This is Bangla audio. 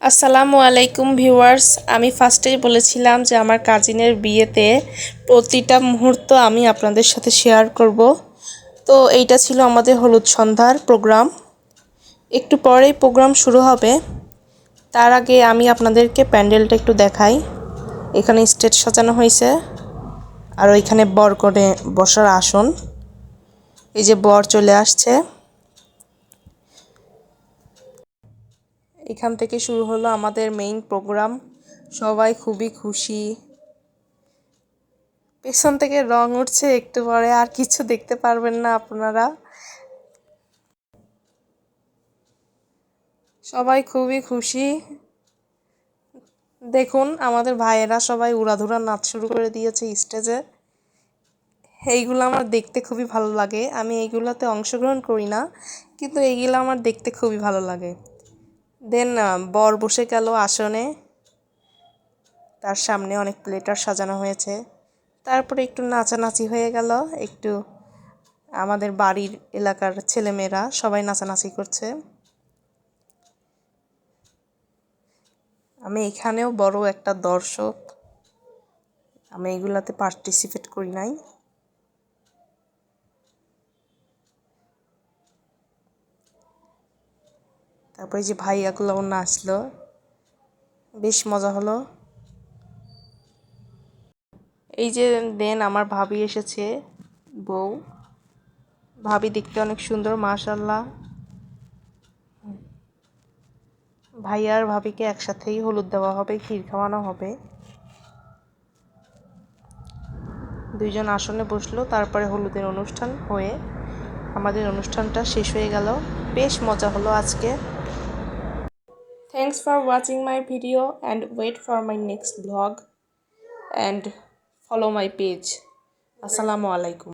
আসসালামু আলাইকুম ভিউয়ার্স। আমি ফার্স্টেই বলেছিলাম যে আমার কাজিনের বিয়েতে প্রতিটা মুহূর্ত আমি আপনাদের সাথে শেয়ার করব। তো এইটা ছিল আমাদের হলুদ সন্ধ্যার প্রোগ্রাম। একটু পরেই প্রোগ্রাম শুরু হবে। তার আগে আমি আপনাদেরকে প্যান্ডেলটা একটু দেখাই। এখানে স্টেজ সাজানো হয়েছে আর ওইখানে বর করে বসার আসন। এই যে বর চলে আসছে। এখান থেকে শুরু হলো আমাদের মেইন প্রোগ্রাম। সবাই খুবই খুশি। পেছন থেকে রং উঠছে, একটু পরে আর কিছু দেখতে পারবেন না আপনারা। সবাই খুবই খুশি। দেখুন আমাদের ভাইয়েরা সবাই উড়াধুরা নাচ শুরু করে দিয়েছে স্টেজে। এইগুলো আমার দেখতে খুবই ভালো লাগে। আমি এইগুলোতে অংশগ্রহণ করি না, কিন্তু এইগুলো আমার দেখতে খুবই ভালো লাগে। দেন বর বসে গেল আসনে। তার সামনে অনেক প্লেটার সাজানো হয়েছে। তারপরে একটু নাচানাচি হয়ে গেল। একটু আমাদের বাড়ির এলাকার ছেলেমেয়েরা সবাই নাচানাচি করছে। আমি এখানেও বড় একটা দর্শক। আমি এগুলাতে পার্টিসিপেট করি নাই। তারপরে যে ভাইয়াগুলোও নাচলো, বেশ মজা হলো। এই যে দেন আমার ভাবি এসেছে, বউ। ভাবি দেখতে অনেক সুন্দর, মাশাআল্লাহ। ভাইয়া আর ভাবিকে একসাথেই হলুদ দেওয়া হবে, ক্ষীর খাওয়ানো হবে। দুইজন আসনে বসলো, তারপরে হলুদের অনুষ্ঠান হয়ে আমাদের অনুষ্ঠানটা শেষ হয়ে গেল। বেশ মজা হলো আজকে। Thanks for watching my video and wait for my next vlog and follow my page. Assalamu alaikum.